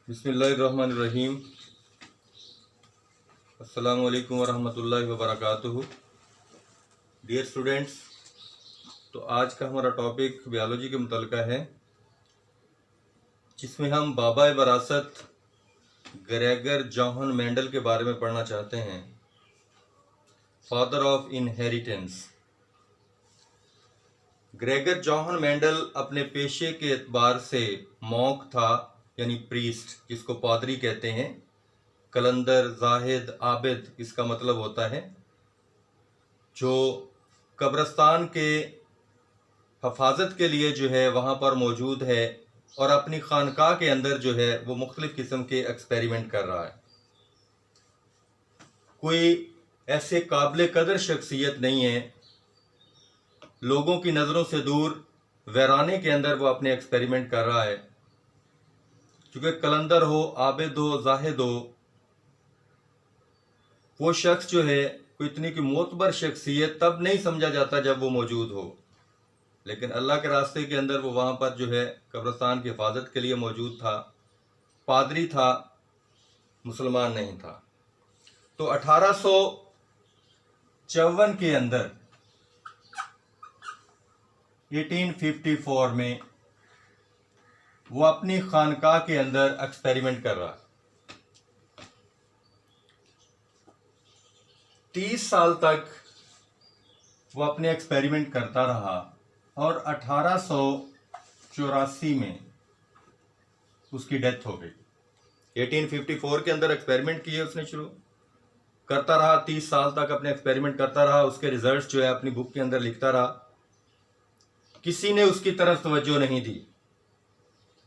बिस्मिल्लाहिर्रहमानिर्रहीम। अस्सलामु अलैकुम वरहमतुल्लाहि वबरकातुहू। डियर स्टूडेंट्स, तो आज का हमारा टॉपिक बायोलॉजी के मुतल्लिक़ है, जिसमें हम बाबा वरासत ग्रेगर जॉहन मेंडल के बारे में पढ़ना चाहते हैं। Father of inheritance. Gregor John Mendel अपने पेशे के एतबार से मॉन्क था, यानी प्रीस्ट, जिसको पादरी कहते हैं। कलंदर, जाहिद, आबिद इसका मतलब होता है, जो कब्रस्तान के हफाजत के लिए जो है वहाँ पर मौजूद है और अपनी खानकाह के अंदर जो है वो मुख्तलिफ़ किस्म के एक्सपेरिमेंट कर रहा है। कोई ऐसे काबिल कदर शख्सियत नहीं है, लोगों की नज़रों से दूर वीराने के अंदर वो अपने एक्सपेरिमेंट कर रहा है। चूँकि कलंदर हो, आबिद हो, जाहिद हो, वो शख्स जो है कोई इतनी की मोतबर शख्सियत तब नहीं समझा जाता जब वो मौजूद हो, लेकिन अल्लाह के रास्ते के अंदर वो वहाँ पर जो है कब्रिस्तान की हिफाजत के लिए मौजूद था। पादरी था, मुसलमान नहीं था। तो 1854 के अंदर 1854 में वो अपनी खानकाह के अंदर एक्सपेरिमेंट कर रहा है। 30 साल तक वो अपने एक्सपेरिमेंट करता रहा और 1884 में उसकी डेथ हो गई। 1854 के अंदर एक्सपेरिमेंट किए उसने, शुरू करता रहा, 30 साल तक अपने एक्सपेरिमेंट करता रहा। उसके रिजल्ट्स जो है अपनी बुक के अंदर लिखता रहा। किसी ने उसकी तरफ तवज्जो नहीं दी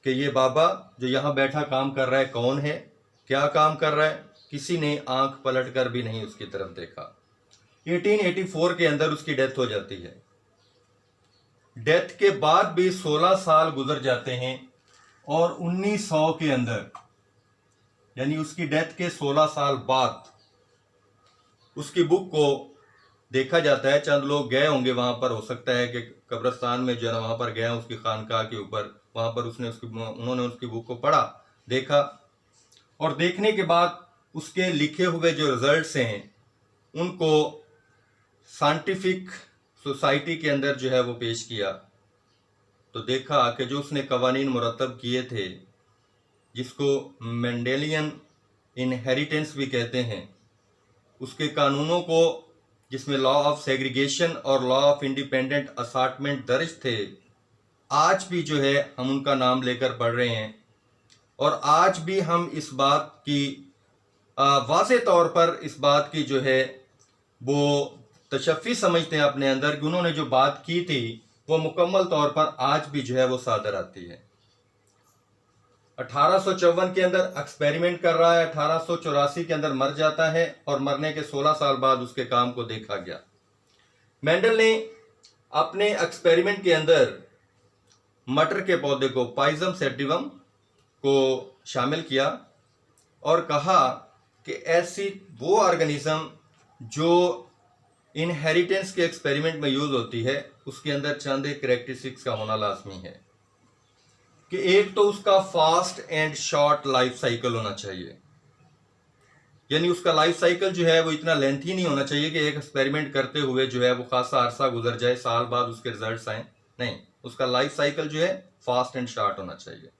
कि ये बाबा जो यहाँ बैठा काम कर रहा है कौन है, क्या काम कर रहा है। किसी ने आंख पलट कर भी नहीं उसकी तरफ देखा। 1884 के अंदर उसकी डेथ हो जाती है। डेथ के बाद भी 16 साल गुजर जाते हैं और 1900 के अंदर, यानी उसकी डेथ के 16 साल बाद, उसकी बुक को देखा जाता है। चंद लोग गए होंगे वहां पर, हो सकता है कि कब्रिस्तान में जो है वहां पर गए उसकी खानकाह के ऊपर, वहां पर उन्होंने उसकी बुक को पढ़ा, देखा, और देखने के बाद उसके लिखे हुए जो रिजल्ट्स हैं उनको साइंटिफिक सोसाइटी के अंदर जो है वो पेश किया। तो देखा कि जो उसने कवानीन मुरतब किए थे, जिसको मेंडेलियन इनहेरिटेंस भी कहते हैं, उसके कानूनों को, जिसमें लॉ ऑफ सेग्रीगेशन और लॉ ऑफ इंडिपेंडेंट असार्टमेंट दर्ज थे, आज भी जो है हम उनका नाम लेकर पढ़ रहे हैं। और आज भी हम इस बात की वाज़े तौर पर इस बात की जो है वो तशफ़ी समझते हैं अपने अंदर कि उन्होंने जो बात की थी वो मुकम्मल तौर पर आज भी जो है वो सादर आती है। 1854 के अंदर एक्सपेरिमेंट कर रहा है, 1884 के अंदर मर जाता है और मरने के 16 साल बाद उसके काम को देखा गया। मेंडल ने अपने एक्सपेरिमेंट के अंदर मटर के पौधे को, पाइजम सेटिवम को शामिल किया और कहा कि ऐसी वो ऑर्गेनिज्म जो इनहेरिटेंस के एक्सपेरिमेंट में यूज होती है, उसके अंदर चंद एक कैरेक्टरिस्टिक्स का होना लाजमी है कि एक तो उसका fast and short life cycle होना चाहिए, यानी उसका लाइफ साइकिल जो है वो इतना लेंथी नहीं होना चाहिए कि एक एक्सपेरिमेंट करते हुए जो है वो खासा अरसा गुजर जाए, साल बाद उसके रिजल्ट्स आए। नहीं, उसका लाइफ साइकिल जो है फास्ट एंड शॉर्ट होना चाहिए।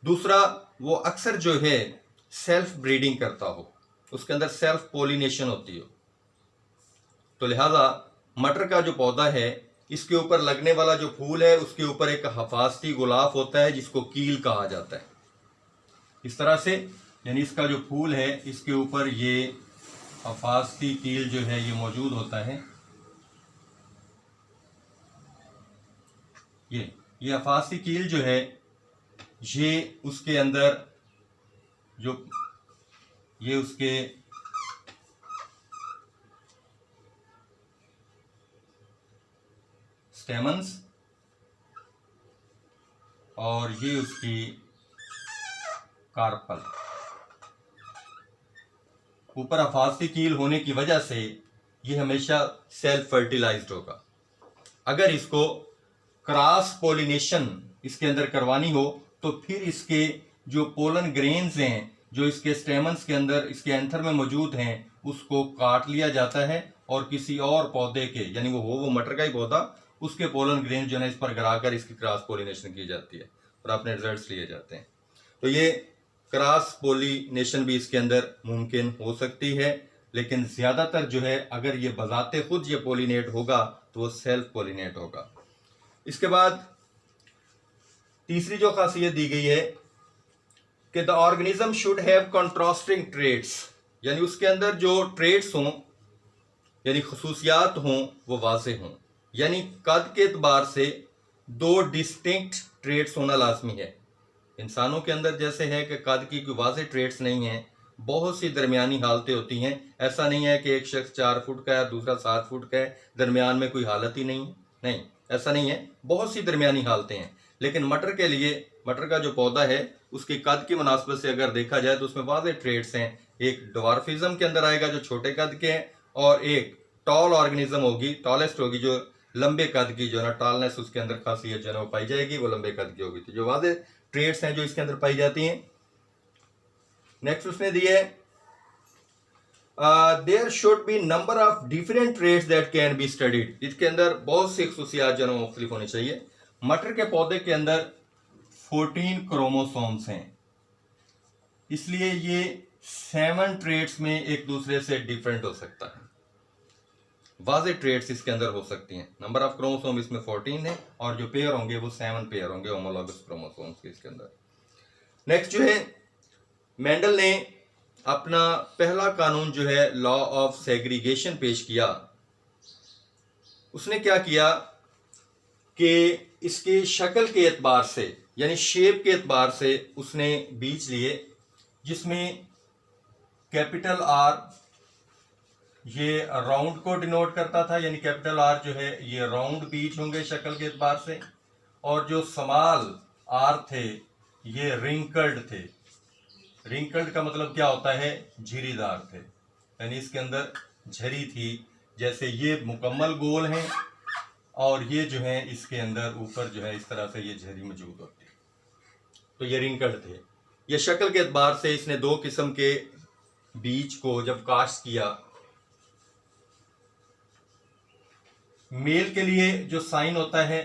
दूसरा, वो अक्सर जो है सेल्फ ब्रीडिंग करता हो, उसके अंदर सेल्फ पोलिनेशन होती हो। तो लिहाजा मटर का जो पौधा है, इसके ऊपर लगने वाला जो फूल है उसके ऊपर एक हफाजती गुलाफ होता है जिसको कील कहा जाता है। इस तरह से, यानी इसका जो फूल है इसके ऊपर ये हफाजती कील जो है ये मौजूद होता है। ये हफाजती कील जो है ये उसके अंदर जो ये उसके स्टेमन्स और ये उसकी कार्पल, ऊपर हफाजती कील होने की वजह से ये हमेशा सेल्फ फर्टिलाइज्ड होगा। अगर इसको क्रॉस पोलिनेशन इसके अंदर करवानी हो तो फिर इसके जो पोलन ग्रेन्स हैं जो इसके स्टेमन्स के अंदर इसके एंथर में मौजूद हैं उसको काट लिया जाता है और किसी और पौधे के, यानी वो मटर का ही पौधा, उसके पोलन ग्रेन जो है इस पर गिराकर इसकी क्रॉस पोलिनेशन की जाती है और अपने रिजल्ट्स लिए जाते हैं। तो ये क्रॉस पोलिनेशन भी इसके अंदर मुमकिन हो सकती है, लेकिन ज़्यादातर जो है अगर ये बजाते खुद ये पोलिनेट होगा तो वो सेल्फ पोलिनेट होगा। इसके बाद तीसरी जो खासियत दी गई है कि the organism should have contrasting traits, यानी उसके अंदर जो ट्रेट्स हों यानी खसूसियात हों वो वाज़ेह हों, यानी कद के एतबार से दो डिस्टिंक्ट ट्रेट्स होना लाजमी है। इंसानों के अंदर जैसे है कि कद की कोई वाज़ेह ट्रेट्स नहीं हैं, बहुत सी दरमियानी हालतें होती हैं। ऐसा नहीं है कि एक शख्स 4 फुट का है दूसरा 7 फुट का है, दरमियान में कोई हालत ही नहीं, ऐसा नहीं है, बहुत सी दरमियानी हालतें हैं। लेकिन मटर के लिए, मटर का जो पौधा है उसकी कद की मुनासबत से अगर देखा जाए तो उसमें वाज़ेह ट्रेट्स हैं। एक ड्वार्फिज्म के अंदर आएगा जो छोटे कद के हैं, और एक टॉल ऑर्गेनिज्म होगी, टॉलेस्ट होगी, जो लंबे कद की जो है ना टॉलनेस उसके अंदर खासियत जो है वो पाई जाएगी, वो लंबे कद की होगी। तो जो वाज़ेह ट्रेट्स हैं जो इसके अंदर पाई जाती हैं। नेक्स्ट उसने दी है there should be number of different traits that can be studied. इसके अंदर बहुत सी खसूसियात जो है मुख्तलिफ होनी चाहिए। मटर के पौधे के अंदर 14 क्रोमोसोम्स हैं, इसलिए ये 7 ट्रेट्स में एक दूसरे से डिफरेंट हो सकता है। वाज़ेह ट्रेट्स इसके अंदर हो सकती हैं। नंबर ऑफ क्रोमोसोम इसमें 14 है और जो पेयर होंगे वो 7 पेयर होंगे होमोलॉगस क्रोमोसोम्स के इसके अंदर। नेक्स्ट जो है मेंडल ने अपना पहला कानून जो है लॉ ऑफ सेग्रीगेशन पेश किया। उसने क्या किया कि इसके शक्ल के एतबार से यानी शेप के एतबार से उसने बीज लिए, जिसमें कैपिटल आर ये राउंड को डिनोट करता था, यानी कैपिटल आर जो है ये राउंड बीज होंगे शक्ल के एतबार से, और जो स्मॉल आर थे ये रिंकल्ड थे। रिंकल्ड का मतलब क्या होता है, झिरीदार थे, यानी इसके अंदर झरी थी। जैसे ये मुकम्मल गोल हैं और ये जो है इसके अंदर ऊपर जो है इस तरह से ये झरी मौजूद होती है, तो ये रिंकल्ड थे। ये शक्ल के एतबार से इसने 2 किस्म के बीज को जब काश्त किया, मेल के लिए जो साइन होता है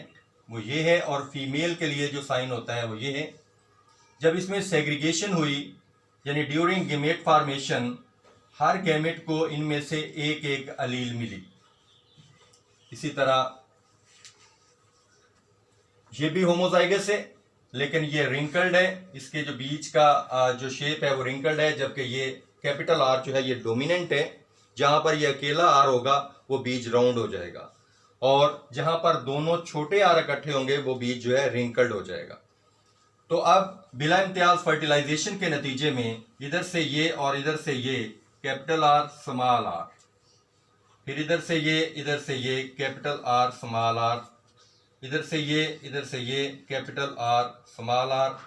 वो ये है और फीमेल के लिए जो साइन होता है वो ये है। जब इसमें सेग्रीगेशन हुई यानी ड्यूरिंग गैमेट फॉर्मेशन, हर गैमेट को इनमें से एक एक अलील मिली। इसी तरह ये भी होमोजाइगस है लेकिन ये रिंकल्ड है, इसके जो बीज का जो शेप है वो रिंकल्ड है, जबकि ये कैपिटल आर जो है ये डोमिनेंट है। जहां पर ये अकेला आर होगा वो बीज राउंड हो जाएगा, और जहां पर दोनों छोटे आर इकट्ठे होंगे वो बीज जो है रिंकल्ड हो जाएगा। तो अब बिला इम्तियाज फर्टिलाइजेशन के नतीजे में इधर से ये और इधर से ये कैपिटल आर स्मॉल आर, फिर इधर से ये कैपिटल आर स्मॉल आर, इधर से ये कैपिटल आर स्मॉल आर,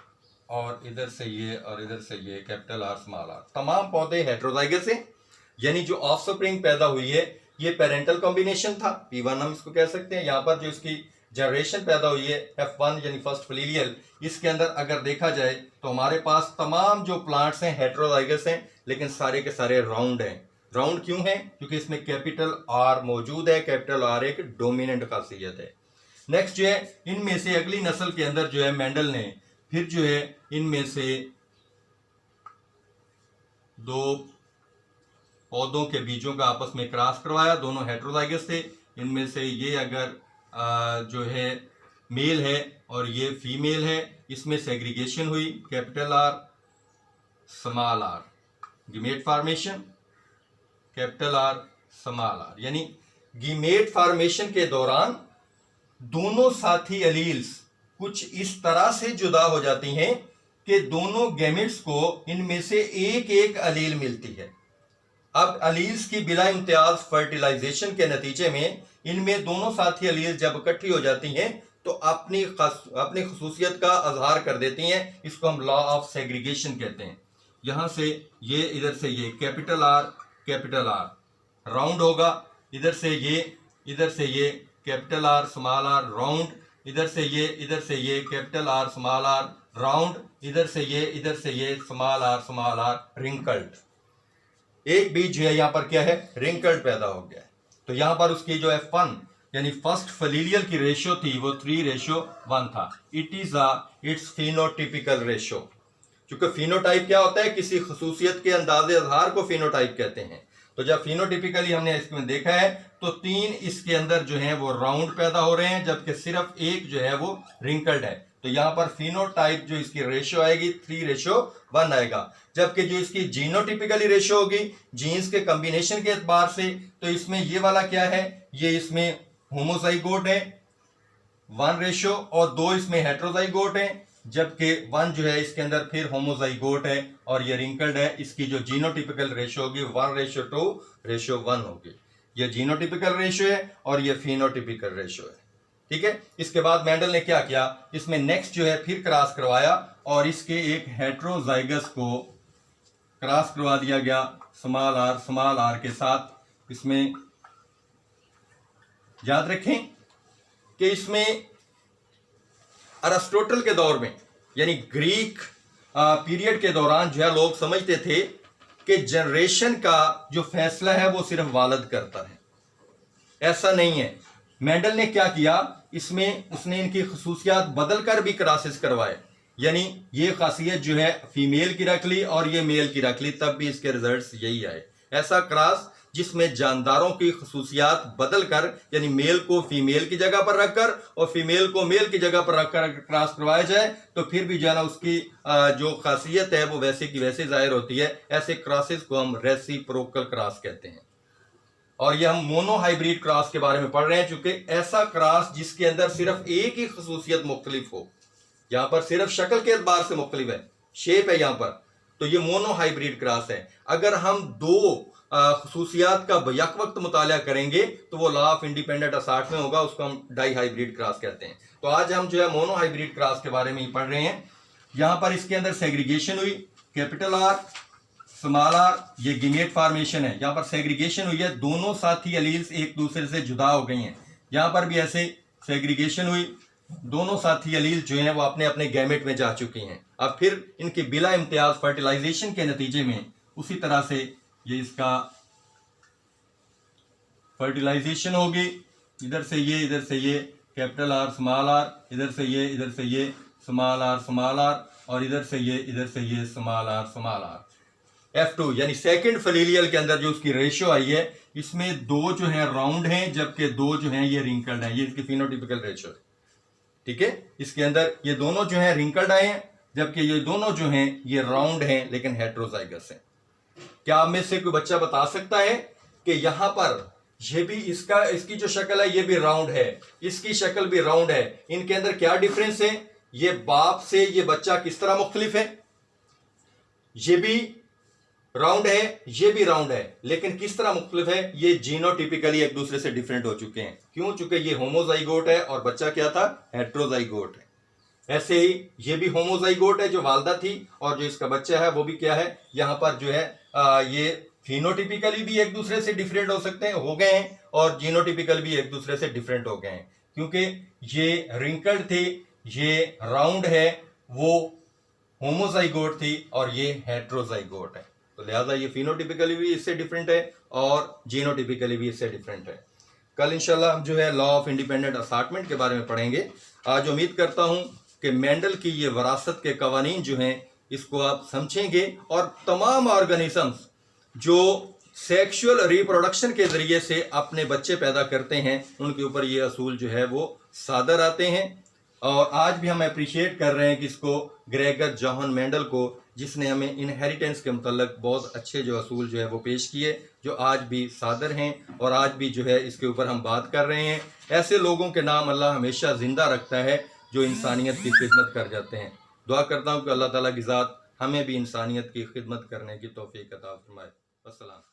और इधर से ये और इधर से ये कैपिटल आर स्मॉल आर। तमाम पौधे हेटेरोजाइगस हैं, यानी जो ऑफस्प्रिंग पैदा हुई है ये पेरेंटल कॉम्बिनेशन था, P1 हम इसको कह सकते हैं। यहाँ पर जो इसकी जनरेशन पैदा हुई है F1 यानी फर्स्ट फिलीलियल, इसके अंदर अगर देखा जाए तो हमारे पास तमाम जो प्लांट्स हैं हेटेरोजाइगस हैं, लेकिन सारे के सारे राउंड हैं। राउंड क्यों है? क्योंकि इसमें कैपिटल आर मौजूद है। कैपिटल आर एक डोमिनेंट खासियत है। नेक्स्ट जो है इनमें से अगली नस्ल के अंदर जो है मेंडल ने फिर जो है इनमें से 2 पौधों के बीजों का आपस में क्रॉस करवाया, दोनों हेटेरोजाइगस थे। इनमें से ये अगर जो है मेल है और ये फीमेल है, इसमें सेग्रीगेशन हुई, capital R small R, gamete formation, capital R small R, यानी गीमेट फॉर्मेशन के दौरान दोनों साथी एलील्स कुछ इस तरह से जुदा हो जाती हैं कि दोनों गैमेट्स को इनमें से एक एक अलील मिलती है। अब अलील्स की बिला इम्तियाज फर्टिलाइजेशन के नतीजे में इनमें दोनों साथी अलील जब इकट्ठी हो जाती हैं तो अपनी खसूसियत का अजहार कर देती हैं। इसको हम लॉ ऑफ सेग्रीगेशन कहते हैं। यहां से ये इधर से ये कैपिटल आर राउंड होगा, इधर से ये capital R small R round, इधर से ये capital R small R round, इधर से ये स्मॉल आर रिंकल्ड। एक बीच जो है यहाँ पर क्या है, रिंकल्ड पैदा हो गया है। तो यहाँ पर उसकी जो F1 यानी फर्स्ट फलीलियल की रेशियो थी वो 3:1 था। It's phenotypical ratio. क्योंकि फिनोटाइप क्या होता है, किसी खसूसियत के अंदाजे अजहार को फिनोटाइप कहते हैं। तो जब फिनोटिपिकली हमने इसमें देखा है तो 3 इसके अंदर जो है वो राउंड पैदा हो रहे हैं, जबकि सिर्फ एक जो है वो रिंकल्ड है। तो यहाँ पर फिनोटाइप जो इसकी रेशियो आएगी 3:1 आएगा। जबकि जो इसकी जीनोटिपिकली रेशियो होगी जीन्स के कॉम्बिनेशन के एतबार से, तो इसमें ये वाला क्या है, ये इसमें होमोजाइगोट है 1:, और 2 इसमें हेट्रोजाइगोट है, जबकि 1 जो है इसके अंदर फिर होमोजाइगोट है और ये रिंकल्ड है। इसकी जो जीनोटिपिकल रेशियो होगी 1:2:1 होगी। ये जीनोटिपिकल रेशियो है और ये फिनोटिपिकल रेशियो है। ठीक है। इसके बाद मेंडल ने क्या किया, इसमें नेक्स्ट जो है फिर क्रॉस करवाया और इसके एक हेट्रोजाइगस को क्रॉस करवा दिया गया स्मॉल आर के साथ। इसमें याद रखें कि इसमें अरिस्टोटल के दौर में यानी ग्रीक पीरियड के दौरान जो है लोग समझते थे कि जनरेशन का जो फैसला है वो सिर्फ वालिद करता है। ऐसा नहीं है। मेंडल ने क्या किया, इसमें उसने इनकी खसूसियात बदल कर भी क्रॉसेस करवाए, यानी ये खासियत जो है फीमेल की रख ली और ये मेल की रख ली, तब भी इसके रिजल्ट्स यही आए। ऐसा क्रॉस जिसमें जानदारों की खसूसियात बदल कर, यानी मेल को फीमेल की जगह पर रखकर और फीमेल को मेल की जगह पर रखकर क्रॉस करवाया जाए तो फिर भी जो है ना उसकी जो खासियत है वो वैसे की वैसे जाहिर होती है। ऐसे क्रॉसेस को हम रेसिप्रोकल क्रॉस कहते हैं। और ये हम मोनो हाइब्रिड क्रॉस के बारे में पढ़ रहे हैं, चूंकि ऐसा क्रॉस जिसके अंदर सिर्फ एक ही खसूसियत मुख्तलिफ हो, यहां पर सिर्फ शक्ल के एतबार से मुख्तलिफ है, शेप है यहां पर, तो ये मोनो हाइब्रिड क्रॉस है। अगर हम 2 खसूसियात का बैक वक्त मुताला करेंगे तो वो लॉ ऑफ इंडिपेंडेंट असार्ट में होगा, उसको हम डाई हाइब्रिड क्रॉस कहते हैं। तो आज हम जो है मोनो हाइब्रिड क्रॉस के बारे में ही पढ़ रहे हैं। यहां पर इसके अंदर सेग्रीगेशन हुई, कैपिटल आर स्मॉल आर, ये गिमेट फॉर्मेशन है। यहां पर सेग्रीगेशन हुई है, दोनों साथी एलील्स एक दूसरे से जुदा हो गई हैं। यहां पर भी ऐसे सेग्रीगेशन हुई, दोनों साथी एलील जो हैं वो अपने अपने गैमेट में जा चुकी हैं। अब फिर इनकी बिला इम्तियाज फर्टिलाइजेशन के नतीजे में उसी तरह से ये इसका फर्टिलाइजेशन होगी, इधर से ये कैपिटल आर स्मॉल आर, इधर से ये स्मॉल आर और इधर से ये स्मॉल आर। F2 यानी सेकंड फलीलियल के अंदर जो उसकी रेशियो आई है, इसमें 2 जो है राउंड हैं जबकि 2 जो हैं ये रिंकल्ड हैं। ये इसकी फिनोटिपिकल रेशियो है। ठीक है। इसके अंदर ये दोनों जो हैं रिंकल्ड आए हैं जबकि ये दोनों जो हैं ये राउंड हैं लेकिन हेट्रोजाइगस हैं। क्या आप में से कोई बच्चा बता सकता है कि यहां पर ये भी इसकी जो शक्ल है ये भी राउंड है, इसकी शक्ल भी राउंड है, इनके अंदर क्या डिफरेंस है? ये बाप से ये बच्चा किस तरह मुख्तलिफ है? ये भी राउंड है, ये भी राउंड है, लेकिन किस तरह मुख्तलिफ है? ये जीनोटिपिकली एक दूसरे से डिफरेंट हो चुके हैं। क्यों? चूंकि ये होमोजाइगोट है और बच्चा क्या था? हेट्रोजाइगोट है। ऐसे ही ये भी होमोजाइगोट है जो वालदा थी, और जो इसका बच्चा है वो भी क्या है? यहां पर जो है ये फिनोटिपिकली भी एक दूसरे से डिफरेंट हो गए हैं और जीनोटिपिकल भी एक दूसरे से डिफरेंट हो गए हैं, क्योंकि ये रिंकल्ड थे, ये राउंड है, वो होमोजाइगोट थी और ये हेट्रोजाइगोट है। तो लिहाजा ये फिनोटिपिकली भी इससे डिफरेंट है और जीनोटिपिकली भी इससे डिफरेंट है। कल इंशाल्लाह हम जो है लॉ ऑफ इंडिपेंडेंट असार्टमेंट के बारे में पढ़ेंगे। आज उम्मीद करता हूं कि मेंडल की ये वरासत के कवानीन जो हैं इसको आप समझेंगे और तमाम ऑर्गेनिजम्स जो सेक्सुअल रिप्रोडक्शन के जरिए से अपने बच्चे पैदा करते हैं उनके ऊपर ये असूल जो है वो सादर आते हैं। और आज भी हम अप्रिशिएट कर रहे हैं कि इसको ग्रेगर जॉन मेंडल को, जिसने हमें इनहेरिटेंस के मुतल्लिक बहुत अच्छे जो असूल जो है वो पेश किए, जो आज भी सादर हैं और आज भी जो है इसके ऊपर हम बात कर रहे हैं। ऐसे लोगों के नाम अल्लाह हमेशा ज़िंदा रखता है जो इंसानियत की खिदमत कर जाते हैं। दुआ करता हूँ कि अल्लाह ताला की ज़ात हमें भी इंसानियत की खिदमत करने की तौफीक अता फरमाए। अस्सलाम।